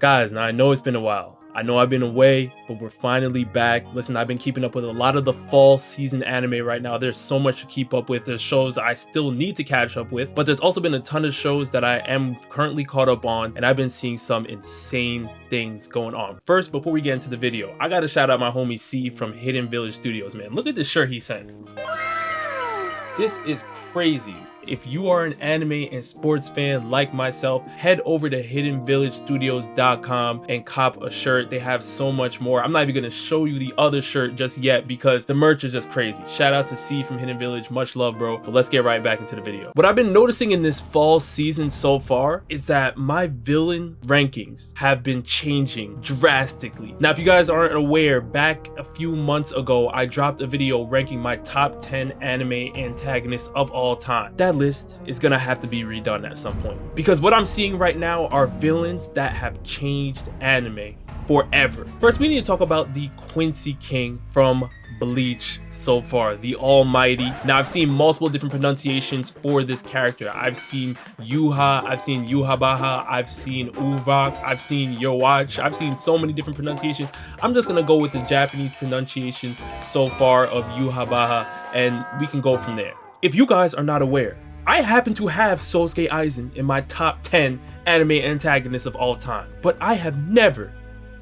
Guys, now I know it's been a while. I know I've been away, but we're finally back. Listen, I've been keeping up with a lot of the fall season anime right now. There's so much to keep up with. There's shows I still need to catch up with, but there's also been a ton of shows that I am currently caught up on, and I've been seeing some insane things going on. First, before we get into the video, I gotta shout out my homie C from Hidden Village Studios, man. Look at this shirt he sent. This is crazy. If you are an anime and sports fan like myself, head over to hiddenvillagestudios.com and cop a shirt. They have so much more. I'm not even gonna show you the other shirt just yet because the merch is just crazy. Shout out to C from Hidden Village, much love, bro. But let's get right back into the video. What I've been noticing in this fall season so far is that my villain rankings have been changing drastically. Now, if you guys aren't aware, back a few months ago, I dropped a video ranking my top 10 anime antagonists of all time. That list is gonna have to be redone at some point because what I'm seeing right now are villains that have changed anime forever. First, we need to talk about the Quincy King from Bleach so far, the almighty. Now, I've seen multiple different pronunciations for this character. I've seen Yuha, I've seen Yuhabaha, I've seen Uvak, I've seen Yowach, I've seen so many different pronunciations. I'm just gonna go with the Japanese pronunciation so far of Yuhabaha, and we can go from there. If you guys are not aware, I happen to have Sosuke Aizen in my top 10 anime antagonists of all time, but I have never,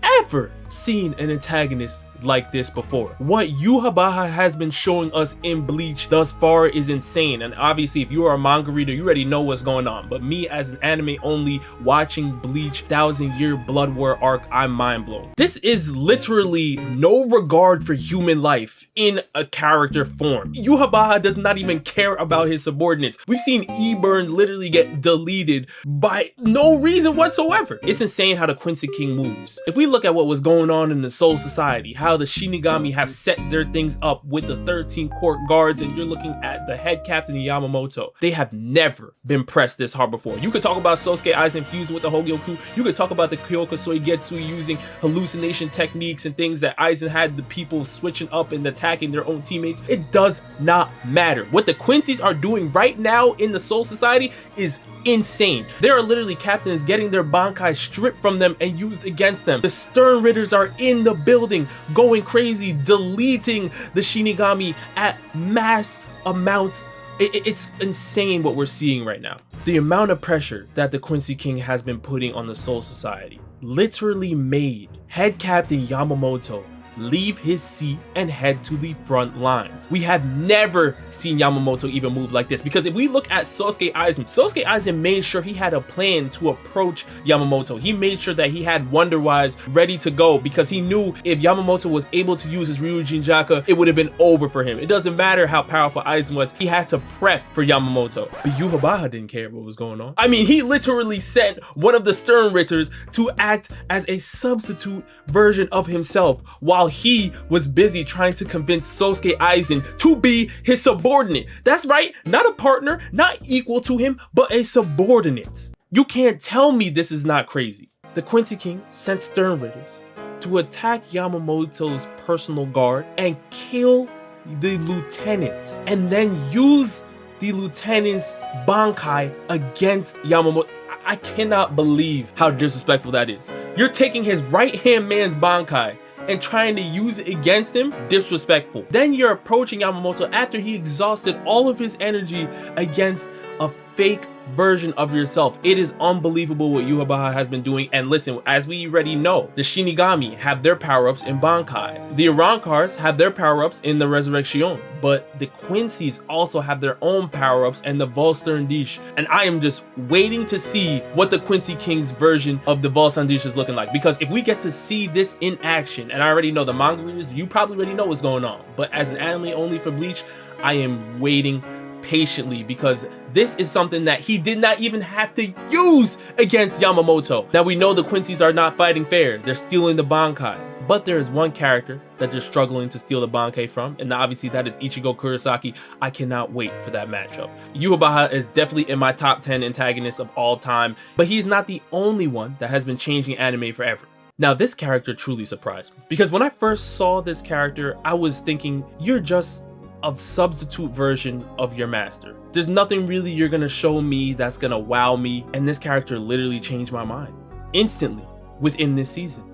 ever seen an antagonist like this before. What Yuhabaha has been showing us in Bleach thus far is insane, and obviously if you are a manga reader, you already know what's going on, but me as an anime only watching Bleach 1000-year Blood War arc, I'm mind blown. This is literally no regard for human life in a character form. Yuhabaha does not even care about his subordinates. We've seen Eburn literally get deleted by no reason whatsoever. It's insane how the Quincy King moves. If we look at what was going on in the Soul Society, how the Shinigami have set their things up with the 13 court guards, and you're looking at the head captain Yamamoto. They have never been pressed this hard before. You could talk about Sosuke Aizen fusing with the Hogyoku. You could talk about the Kyoka Soigetsu using hallucination techniques and things that Aizen had the people switching up and attacking their own teammates. It does not matter. What the Quincy's are doing right now in the Soul Society is insane. There are literally captains getting their Bankai stripped from them and used against them. The Stern Ritters are in the building going crazy, deleting the Shinigami at mass amounts. It's insane what we're seeing right now. The amount of pressure that the Quincy King has been putting on the Soul Society literally made head captain Yamamoto leave his seat and head to the front lines. We have never seen Yamamoto even move like this, because if we look at Sosuke Aizen made sure he had a plan to approach Yamamoto. He made sure that he had Wonder Wise ready to go because he knew if Yamamoto was able to use his Ryujin Jaka, it would have been over for him. It doesn't matter how powerful Aizen was, he had to prep for Yamamoto. But Yuhabaha didn't care what was going on. I mean, he literally sent one of the Stern Ritters to act as a substitute version of himself while he was busy trying to convince Sosuke Aizen to be his subordinate. That's right, not a partner, not equal to him, but a subordinate. You can't tell me this is not crazy. The Quincy King sent Stern Ritters to attack Yamamoto's personal guard and kill the lieutenant, and then use the lieutenant's Bankai against Yamamoto. I cannot believe how disrespectful that is. You're taking his right-hand man's Bankai and trying to use it against him? Disrespectful. Then you're approaching Yamamoto after he exhausted all of his energy against a fake version of yourself. It is unbelievable what Yuhabaha has been doing. And listen, as we already know, the Shinigami have their power-ups in Bankai. The Arankars have their power-ups in the Resurrection. But the Quincy's also have their own power-ups and the Volsterndish. And I am just waiting to see what the Quincy King's version of the Volsterndish is looking like. Because if we get to see this in action, and I already know the manga readers, you probably already know what's going on. But as an anime only for Bleach, I am waiting patiently because this is something that he did not even have to use against Yamamoto. Now we know the Quincy's are not fighting fair. They're stealing the Bankai. But there is one character that they're struggling to steal the Bankai from, and obviously that is Ichigo Kurosaki. I cannot wait for that matchup. Yuhabaha is definitely in my top 10 antagonists of all time, but he's not the only one that has been changing anime forever. Now this character truly surprised me, because when I first saw this character, I was thinking, you're just a substitute version of your master. There's nothing really you're gonna show me that's gonna wow me, and this character literally changed my mind. Instantly, within this season.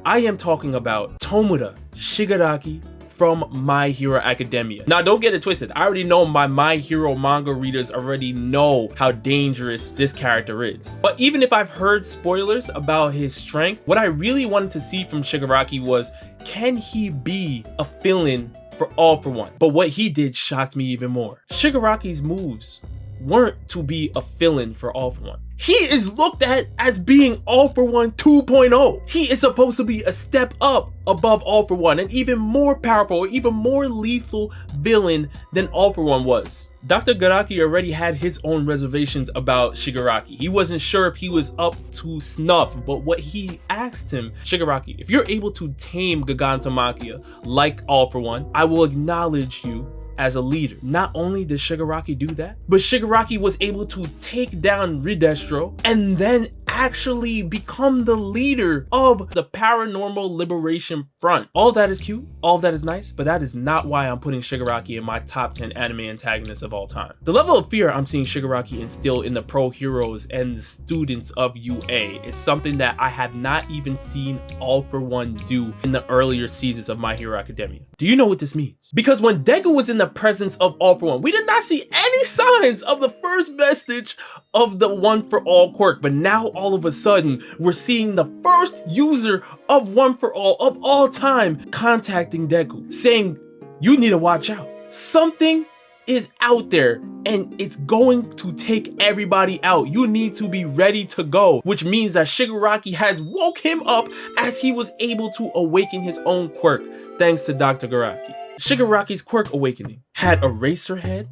I am talking about Tomoda Shigaraki from My Hero Academia. Now, don't get it twisted. I already know my Hero manga readers already know how dangerous this character is. But even if I've heard spoilers about his strength, what I really wanted to see from Shigaraki was, can he be a villain for All For One? But what he did shocked me even more. Shigaraki's moves weren't to be a villain for All For One. He is looked at as being All For One 2.0. He is supposed to be a step up above All For One, an even more powerful, even more lethal villain than All For One was. Dr. Garaki already had his own reservations about Shigaraki. He wasn't sure if he was up to snuff, but what he asked him, Shigaraki, if you're able to tame Gigantomachia like All For One, I will acknowledge you as a leader. Not only did Shigaraki do that, but Shigaraki was able to take down Ridestro and then actually become the leader of the Paranormal Liberation Front. All that is cute, all that is nice, but that is not why I'm putting Shigaraki in my top 10 anime antagonists of all time. The level of fear I'm seeing Shigaraki instill in the pro heroes and the students of UA is something that I have not even seen All For One do in the earlier seasons of My Hero Academia. Do you know what this means? Because when Deku was in the presence of All For One, we did not see any signs of the first vestige of the One For All quirk, but now all of a sudden we're seeing the first user of One For All of all time contacting Deku, saying, you need to watch out. Something is out there and it's going to take everybody out. You need to be ready to go, which means that Shigaraki has woke him up as he was able to awaken his own quirk thanks to Dr. Garaki. Shigaraki's quirk awakening had Eraserhead,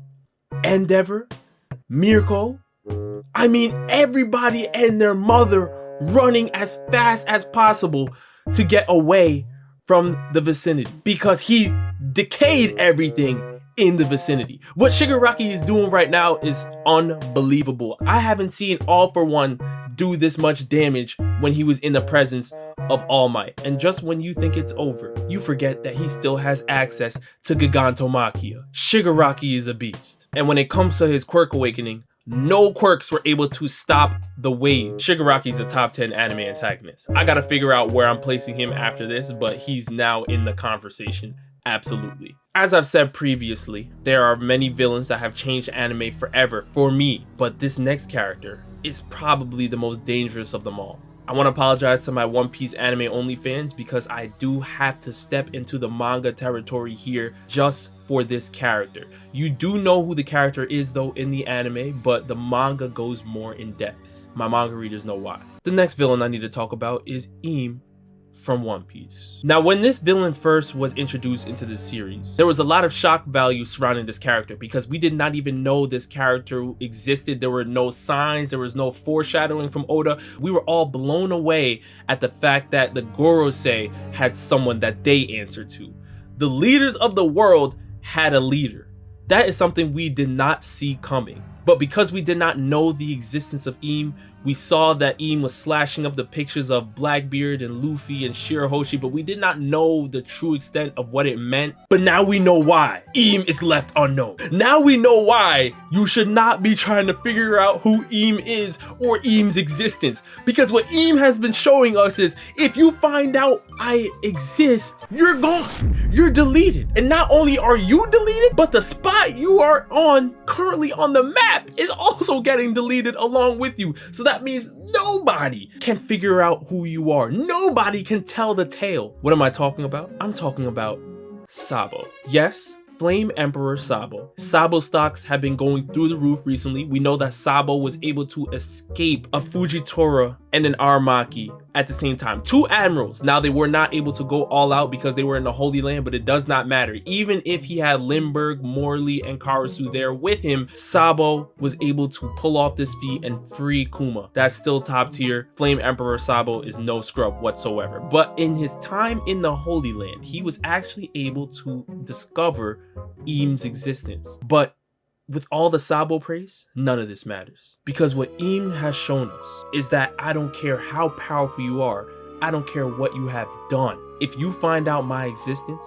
Endeavor, Mirko, I mean everybody and their mother running as fast as possible to get away from the vicinity because he decayed everything in the vicinity. What Shigaraki is doing right now is unbelievable. I haven't seen All For One do this much damage when he was in the presence of All Might. And just when you think it's over, you forget that he still has access to Gigantomachia. Shigaraki is a beast. And when it comes to his quirk awakening, no quirks were able to stop the wave. Shigaraki's a top 10 anime antagonist. I gotta figure out where I'm placing him after this, but he's now in the conversation. Absolutely. As I've said previously, there are many villains that have changed anime forever for me, but this next character is probably the most dangerous of them all. I want to apologize to my One Piece anime only fans because I do have to step into the manga territory here just for this character. You do know who the character is though in the anime, but the manga goes more in depth. My manga readers know why. The next villain I need to talk about is Im from One Piece. Now, when this villain first was introduced into the series, there was a lot of shock value surrounding this character because we did not even know this character existed. There were no signs, there was no foreshadowing from Oda. We were all blown away at the fact that the Gorosei had someone that they answered to. The leaders of the world had a leader. That is something we did not see coming. But because we did not know the existence of Im, we saw that Im was slashing up the pictures of Blackbeard and Luffy and Shirahoshi, but we did not know the true extent of what it meant. But now we know why Im is left unknown. Now we know why you should not be trying to figure out who Im is or Im's existence. Because what Im has been showing us is, if you find out I exist, you're gone. You're deleted. And not only are you deleted, but the spot you are on currently on the map is also getting deleted along with you. So that means nobody can figure out who you are. Nobody can tell the tale. What am I talking about? I'm talking about Sabo. Yes, Flame Emperor Sabo. Sabo stocks have been going through the roof recently. We know that Sabo was able to escape a Fujitora and an Aramaki at the same time. Two admirals. Now, they were not able to go all out because they were in the Holy Land, but it does not matter. Even if he had Limburg, Morley, and Karasu there with him, Sabo was able to pull off this feat and free Kuma. That's still top tier. Flame Emperor Sabo is no scrub whatsoever. But in his time in the Holy Land, he was actually able to discover Im's existence. But with all the Sabo praise, none of this matters. Because what Im has shown us is that I don't care how powerful you are, I don't care what you have done. If you find out my existence,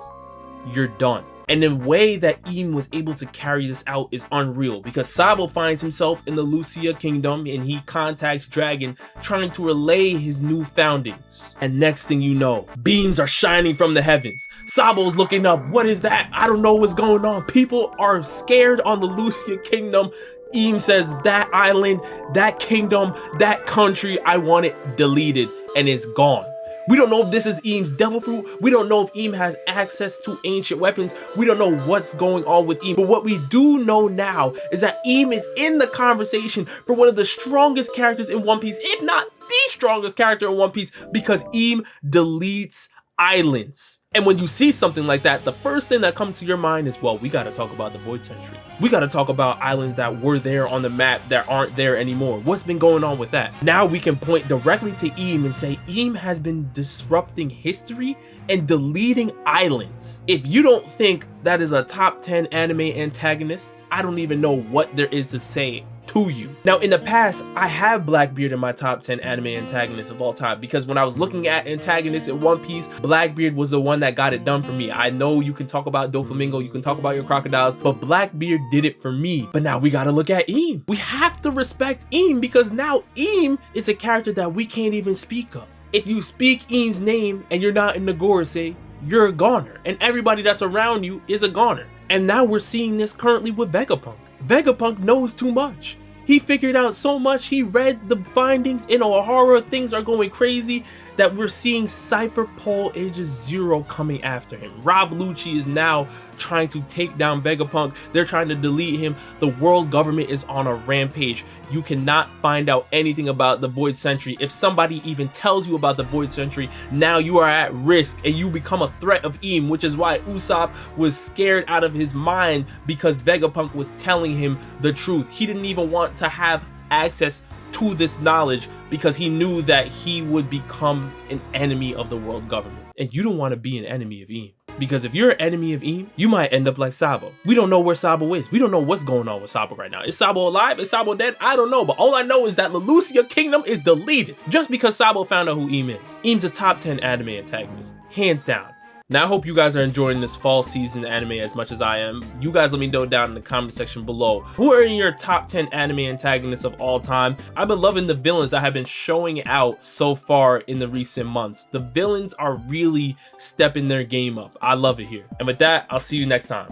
you're done. And the way that Im was able to carry this out is unreal, because Sabo finds himself in the Lucia kingdom and he contacts Dragon trying to relay his new foundings. And next thing you know, beams are shining from the heavens. Sabo's looking up, what is that? I don't know what's going on. People are scared on the Lucia kingdom. Im says, that island, that kingdom, that country, I want it deleted, and it's gone. We don't know if this is Im's devil fruit. We don't know if Im has access to ancient weapons. We don't know what's going on with Im. But what we do know now is that Im is in the conversation for one of the strongest characters in One Piece, if not the strongest character in One Piece, because Im deletes islands. And when you see something like that, the first thing that comes to your mind is, well, we got to talk about the Void Century. We got to talk about islands that were there on the map that aren't there anymore. What's been going on with that? Now we can point directly to Im and say Im has been disrupting history and deleting islands. If you don't think that is a top 10 anime antagonist, I don't even know what there is to say to you. Now, in the past, I have Blackbeard in my top 10 anime antagonists of all time, because when I was looking at antagonists in One Piece, Blackbeard was the one that got it done for me. I know you can talk about Doflamingo, you can talk about your crocodiles, but Blackbeard did it for me. But now we gotta look at Im. We have to respect Im, because now Im is a character that we can't even speak of. If you speak Im's name and you're not in the Gorosei, you're a goner, and everybody that's around you is a goner. And now we're seeing this currently with Vegapunk. Vegapunk knows too much. He figured out so much. He read the findings in Ohara. Things are going crazy that we're seeing Cypher Paul Aegis Zero coming after him. Rob Lucci is now trying to take down Vegapunk. They're trying to delete him. The world government is on a rampage. You cannot find out anything about the Void Century. If somebody even tells you about the Void Century, now you are at risk and you become a threat of Im, which is why Usopp was scared out of his mind, because Vegapunk was telling him the truth. He didn't even want to have access to this knowledge because he knew that he would become an enemy of the world government. And you don't want to be an enemy of Im, because if you're an enemy of Im, you might end up like Sabo. We don't know where Sabo is. We don't know what's going on with Sabo right now. Is Sabo alive? Is Sabo dead? I don't know, but all I know is that the Lucia kingdom is deleted just because Sabo found out who Im is. Im's a top 10 anime antagonist, hands down. Now, I hope you guys are enjoying this fall season anime as much as I am. You guys let me know down in the comment section below. Who are in your top 10 anime antagonists of all time? I've been loving the villains that have been showing out so far in the recent months. The villains are really stepping their game up. I love it here. And with that, I'll see you next time.